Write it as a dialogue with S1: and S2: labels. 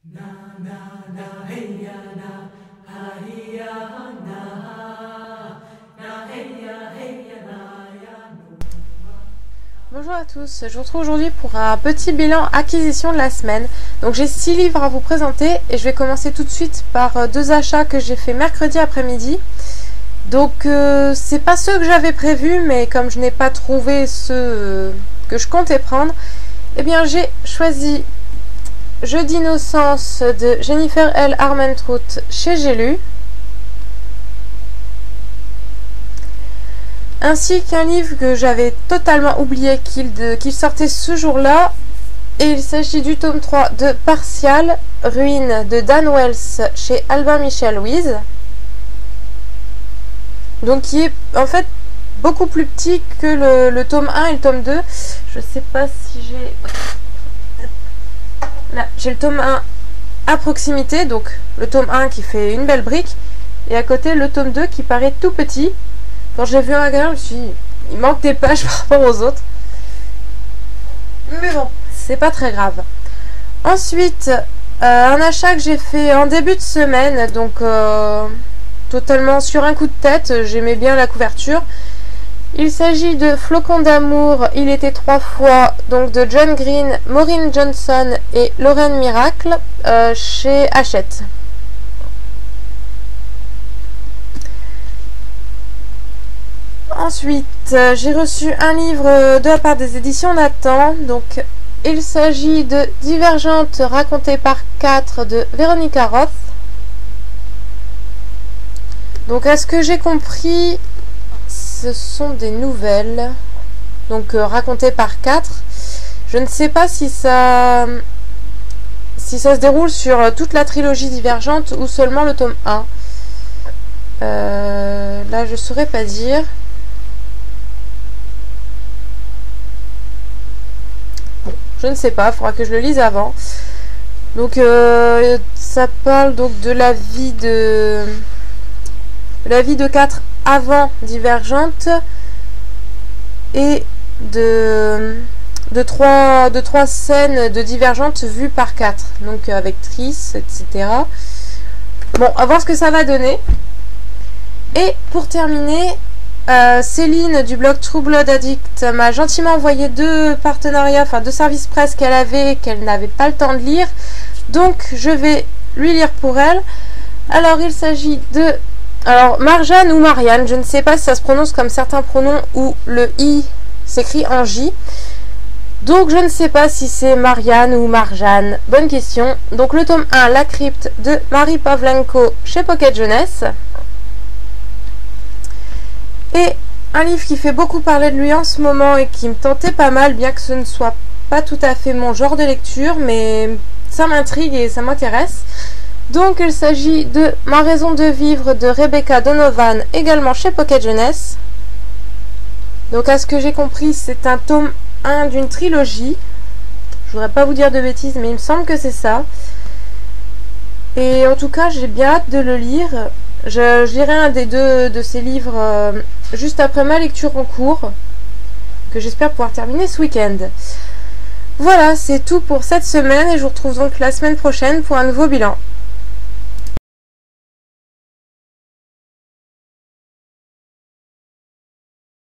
S1: Bonjour à tous, je vous retrouve aujourd'hui pour un petit bilan acquisition de la semaine. Donc j'ai 6 livres à vous présenter et je vais commencer tout de suite par 2 achats que j'ai fait mercredi après-midi. Donc c'est pas ceux que j'avais prévus, mais comme je n'ai pas trouvé ceux que je comptais prendre, eh bien j'ai choisi Jeu d'innocence de Jennifer L. Armentrout chez J'ai lu, ainsi qu'un livre que j'avais totalement oublié qu'il sortait ce jour-là, et il s'agit du tome 3 de Partial, Ruine de Dan Wells chez Albin Michel Louise, donc qui est en fait beaucoup plus petit que le tome 1 et le tome 2. Je sais pas si j'ai... Là, j'ai le tome 1 à proximité, donc le tome 1 qui fait une belle brique, et à côté le tome 2 qui paraît tout petit. Quand j'ai vu un magasin, je me suis dit, il manque des pages par rapport aux autres. Mais bon, c'est pas très grave. Ensuite, un achat que j'ai fait en début de semaine, donc totalement sur un coup de tête, j'aimais bien la couverture. Il s'agit de Flocons d'amour, il était 3 fois, donc de John Green, Maureen Johnson et Lorraine Miracle chez Hachette. Ensuite, j'ai reçu un livre de la part des éditions Nathan. Donc, il s'agit de Divergente racontée par 4 de Véronica Roth. Donc, à ce que j'ai compris, ce sont des nouvelles, donc racontées par 4. Je ne sais pas si ça se déroule sur toute la trilogie Divergente ou seulement le tome 1. Là, je ne saurais pas dire. Je ne sais pas, il faudra que je le lise avant. Donc ça parle donc de la vie de 4 avant Divergente et de 3 scènes de Divergente vues par 4, donc avec Triss, etc. Bon, à voir ce que ça va donner. Et pour terminer, Céline du blog True Blood Addict m'a gentiment envoyé 2 partenariats, enfin 2 services presse qu'elle avait et qu'elle n'avait pas le temps de lire. Donc je vais lui lire pour elle. Alors il s'agit de... Alors Marjane ou Marianne, je ne sais pas si ça se prononce comme certains pronoms où le I s'écrit en J. Donc je ne sais pas si c'est Marianne ou Marjane. Bonne question. Donc le tome 1, La crypte de Marie Pavlenko chez Pocket Jeunesse. Et un livre qui fait beaucoup parler de lui en ce moment et qui me tentait pas mal, bien que ce ne soit pas tout à fait mon genre de lecture, mais ça m'intrigue et ça m'intéresse. Donc il s'agit de Ma raison de vivre de Rebecca Donovan, également chez Pocket Jeunesse. Donc à ce que j'ai compris, c'est un tome 1 d'une trilogie. Je voudrais pas vous dire de bêtises, mais il me semble que c'est ça. Et en tout cas, j'ai bien hâte de le lire. Je lirai un des 2 de ces livres juste après ma lecture en cours, que j'espère pouvoir terminer ce week-end. Voilà, c'est tout pour cette semaine et je vous retrouve donc la semaine prochaine pour un nouveau bilan.